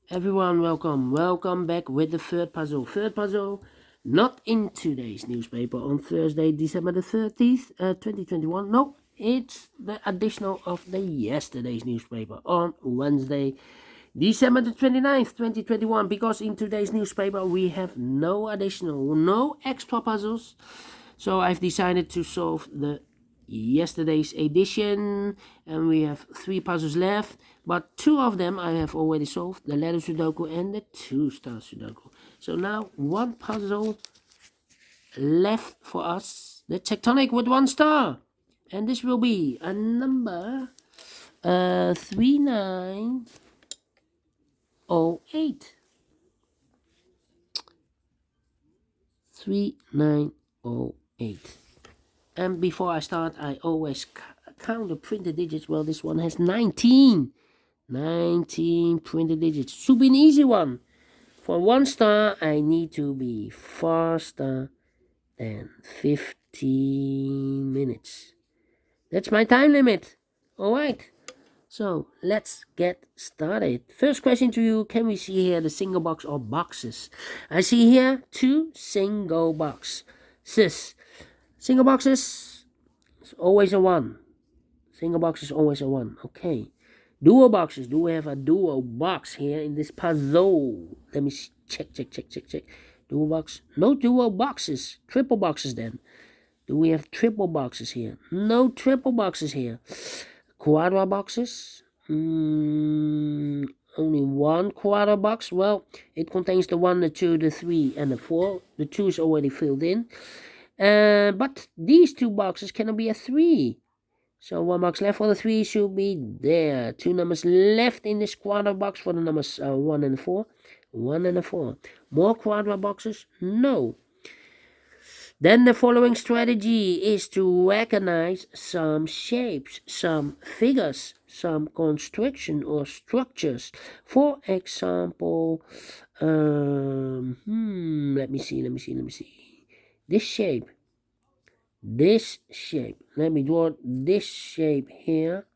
Everyone, welcome back with the third puzzle, not in today's newspaper on Thursday, December the 30th, 2021. No, it's the additional of the yesterday's newspaper on Wednesday, December the 29th, 2021, because in today's newspaper we have no extra puzzles. So I've decided to solve the yesterday's edition, and we have 3 puzzles left, but 2 of them I have already solved, the letter Sudoku and the 2-star Sudoku. So now 1 puzzle left for us, the Tectonic with 1 star, and this will be a number 3908. 3908. And before I start, I always count the printed digits. Well, this one has 19 printed digits. Should be an easy one. For 1 star, I need to be faster than 15 minutes. That's my time limit. Alright, so let's get started. First question to you, can we see here the single box or boxes? I see here 2 single boxes. Single boxes is always a 1. Single box is always a 1. Okay. Dual boxes. Do we have a dual box here in this puzzle? Let me check. Dual box. No dual boxes. Triple boxes then. Do we have triple boxes here? No triple boxes here. Quadra boxes. Only 1 quadra box. Well, it contains the 1, the 2, the 3, and the 4. The 2 is already filled in. But these 2 boxes cannot be a 3. So 1 box left for the 3 should be there. 2 numbers left in this quadra box for the numbers 1 and 4. 1 and 4. More quadra boxes? No. Then the following strategy is to recognize some shapes, some figures, some construction or structures. For example, let me see. This shape. Let me draw this shape here.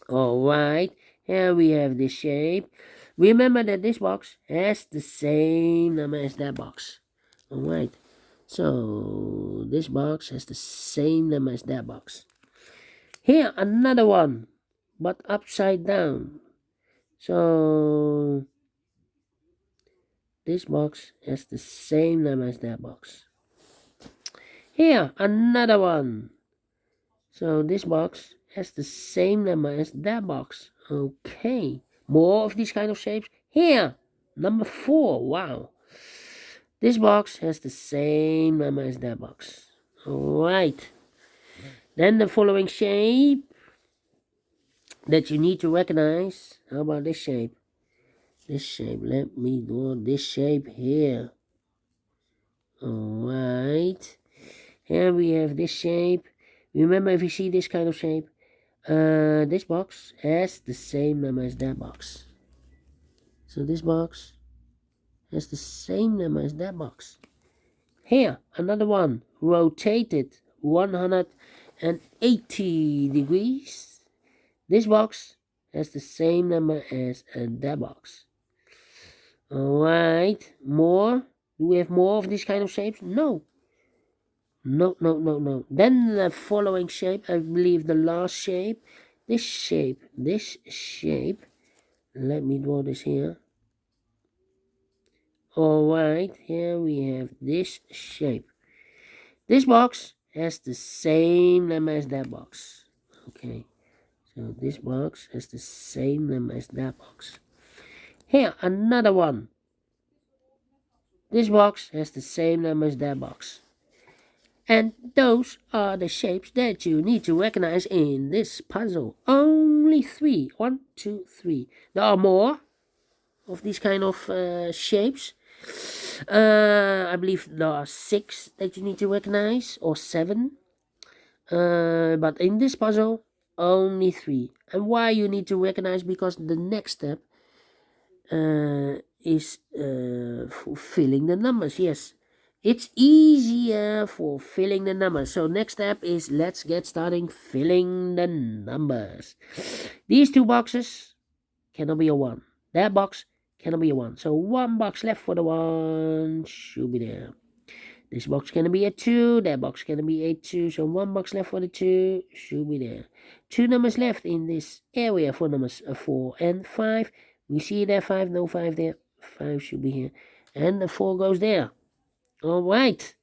Alright, here we have this shape. Remember that this box has the same number as that box. Alright, so this box has the same number as that box. Here, another one, but upside down. So this box has the same number as that box. Here, another one. So this box has the same number as that box. Okay. More of these kind of shapes. Here, number 4. Wow. This box has the same number as that box. Alright. Then the following shape that you need to recognize. How about this shape? This shape. Let me draw this shape here. Alright. Here we have this shape. Remember, if you see this kind of shape, this box has the same number as that box. So this box has the same number as that box. Here, another one, rotated 180 degrees. This box has the same number as that box. Alright, more? Do we have more of these kind of shapes? No. No. Then the following shape, I believe the last shape, this shape. Let me draw this here. Alright, here we have this shape. This box has the same number as that box. Okay, so this box has the same number as that box. Here, another one. This box has the same number as that box. And those are the shapes that you need to recognize in this puzzle. Only 3. 1, 2, 3. There are more of these kind of shapes. I believe there are 6 that you need to recognize, or 7. But in this puzzle, only 3. And why you need to recognize? Because the next step is filling the numbers. Yes. It's easier for filling the numbers. So next step is let's get starting filling the numbers. These 2 boxes cannot be a 1. That box cannot be a 1. So 1 box left for the 1. Should be there. This box can be a 2. That box can be a 2. So 1 box left for the 2. Should be there. 2 numbers left in this area for numbers 4 and 5. We see there 5. No 5 there. 5 should be here. And the 4 goes there. Alright.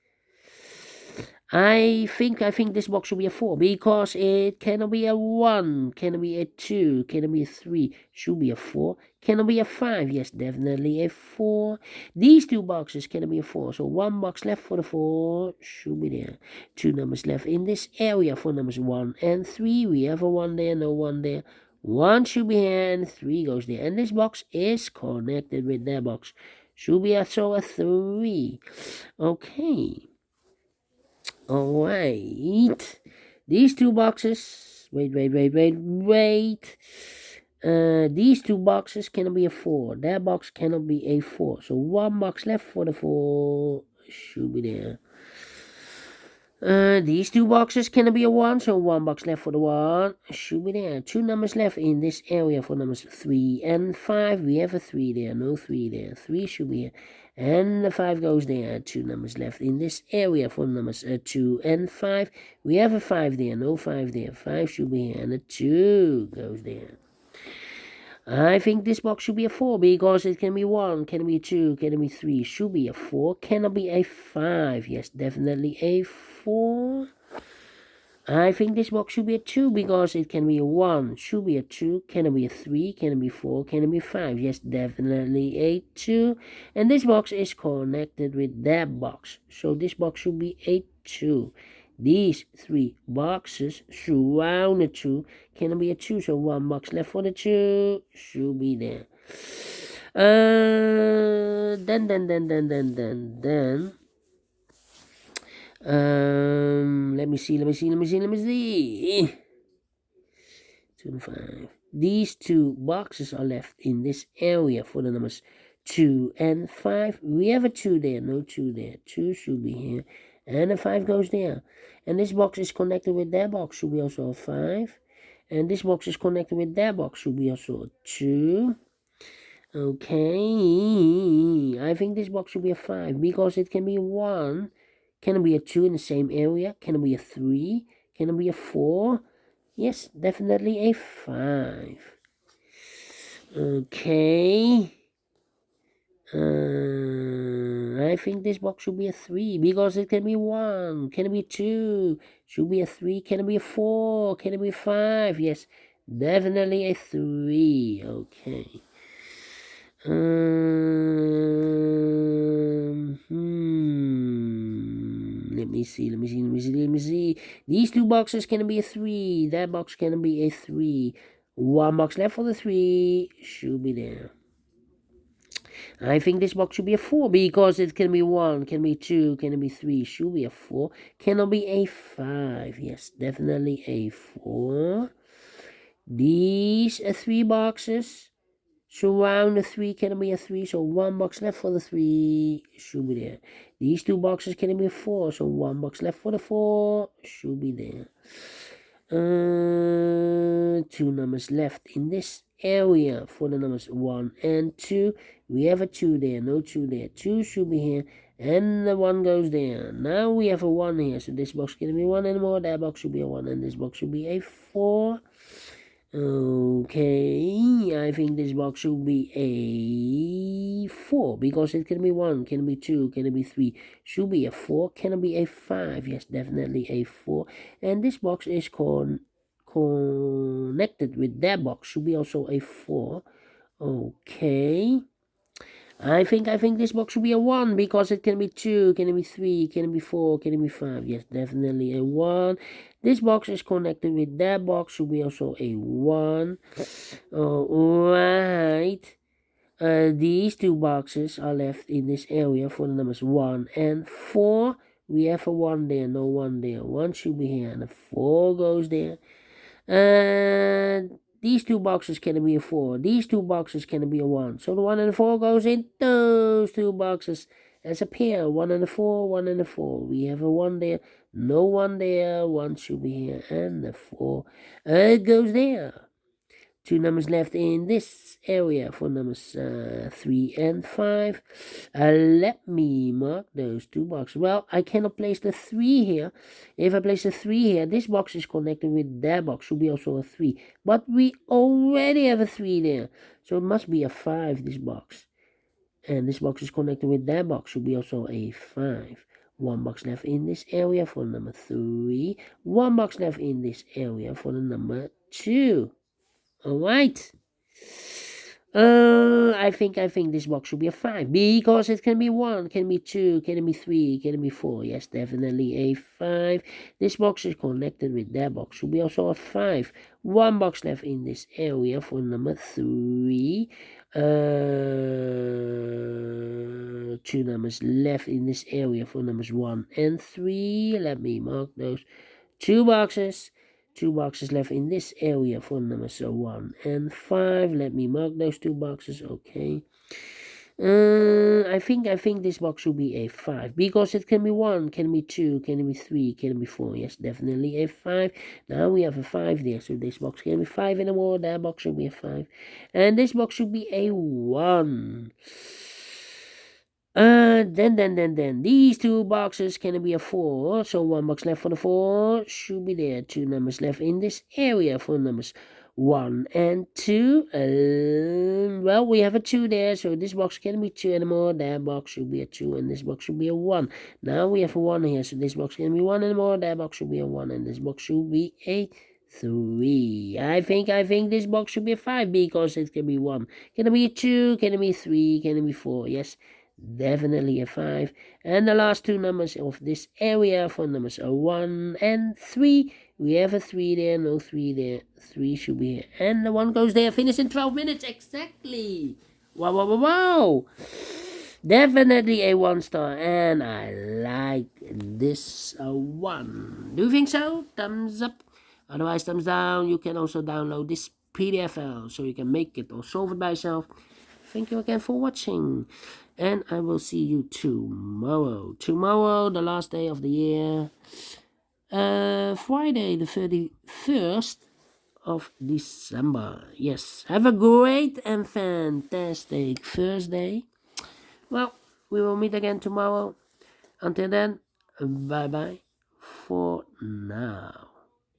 I think this box should be a 4 because it cannot be a 1, cannot be a 2, cannot be a 3, should be a 4, cannot be a 5, yes, definitely a 4. These 2 boxes cannot be a 4, so 1 box left for the 4 should be there. 2 numbers left in this area for numbers 1 and 3. We have a 1 there, no 1 there. 1 should be here and 3 goes there. And this box is connected with that box. Should be also a 3. Okay. Alright, these 2 boxes, wait, these 2 boxes cannot be a 4, that box cannot be a 4, so 1 box left for the 4, should be there. These 2 boxes cannot be a 1, so 1 box left for the 1, should be there. 2 numbers left in this area for numbers 3 and 5, we have a 3 there, no 3 there, 3 should be here. And the 5 goes there. 2 numbers left in this area for numbers 2 and 5. We have a 5 there, no 5 there. 5 should be here, and a 2 goes there. I think this box should be a 4 because it can be 1, can be 2, can be 3, should be a 4, cannot be a 5. Yes, definitely a 4. I think this box should be a 2 because it can be a 1, should be a 2, can it be a 3, can it be 4, can it be 5? Yes, definitely a 2. And this box is connected with that box. So this box should be a 2. These 3 boxes surround the 2. Can it be a 2? So 1 box left for the 2 should be there. Then. Let me see. 25. These 2 boxes are left in this area for the numbers 2 and 5. We have a 2 there, no 2 there. 2 should be here, and a 5 goes there. And this box is connected with that box, should be also a 5. And this box is connected with that box, should be also a 2. Okay, I think this box should be a 5 because it can be a 1. Can it be a 2 in the same area? Can it be a 3? Can it be a 4? Yes, definitely a 5. Okay. I think this box should be a 3 because it can be 1. Can it be 2? Should be a 3. Can it be a 4? Can it be 5? Yes, definitely a 3. Okay. Let me see. These 2 boxes can be a 3. That box can be a 3. 1 box left for the 3 should be there. I think this box should be a 4 because it can be 1, can be 2, can be 3, should be a 4. Cannot be a 5. Yes, definitely a 4. These 3 boxes surround the 3, can be a 3, so 1 box left for the 3 should be there. These 2 boxes can be a 4, so 1 box left for the 4 should be there. 2 numbers left in this area for the numbers 1 and 2. We have a 2 there, no 2 there. 2 should be here, and the 1 goes there. Now we have a 1 here, so this box can be 1 anymore. That box should be a 1, and this box should be a 4. Okay, I think this box should be a 4 because it can be 1, can be 2, can be 3, should be a 4, can be a 5, yes, definitely a 4. And this box is connected with that box, should be also a 4. Okay, I think this box should be a 1 because it can be 2, can be 3, can be 4, can be 5, yes, definitely a 1. This box is connected with that box, should be also a 1. Alright. These 2 boxes are left in this area for the numbers 1 and 4. We have a 1 there, no 1 there. 1 should be here, and a 4 goes there. And these 2 boxes can be a 4. These 2 boxes can be a 1. So the 1 and the 4 goes in those 2 boxes as a pair. 1 and a 4, 1 and a 4. We have a 1 there, no 1 there. 1 should be here, and the 4 goes there. 2 numbers left in this area for numbers 3 and 5. Let me mark those 2 boxes. Well, I cannot place the 3 here. If I place the 3 here, this box is connected with that box, should be also a 3. But we already have a 3 there, so it must be a 5, this box. And this box is connected with that box, should be also a 5. 1 box left in this area for number 3. 1 box left in this area for the number 2. Alright. I think this box should be a 5, because it can be 1, can be 2, can be 3, can be 4. Yes, definitely a 5. This box is connected with that box, should be also a 5. 1 box left in this area for number 3. 2 numbers left in this area for numbers 1 and 3. Let me mark those 2 boxes. 2 boxes left in this area for numbers 1 and 5. Let me mark those 2 boxes. Okay. I think this box should be a 5, because it can be 1, can be 2, can be 3, can be 4. Yes, definitely a 5. Now we have a 5 there, so this box can be 5 anymore. That box should be a 5, and this box should be a 1. Then these 2 boxes can be a 4, so 1 box left for the 4 should be there. 2 numbers left in this area for numbers 1 and 2. Well, we have a 2 there, so this box can be 2 anymore. That box should be a 2, and this box should be a 1. Now we have a 1 here, so this box can be 1 anymore. That box should be a 1, and this box should be a 3. I think this box should be a 5, because it can be 1. Can it be a 2? Can it be 3? Can it be 4? Yes, definitely a 5. And the last 2 numbers of this area for numbers 1 and 3. We have a 3 there, no 3 there. 3 should be here, and the 1 goes there. Finish in 12 minutes exactly. Wow, wow, wow, wow. Definitely a 1 star, and I like this 1. Do you think so? Thumbs up. Otherwise, thumbs down. You can also download this PDF file, so you can make it or solve it by yourself. Thank you again for watching, and I will see you tomorrow. Tomorrow, the last day of the year, Friday the 31st of December. Yes, have a great and fantastic Thursday. Well, we will meet again tomorrow. Until then, bye bye for now.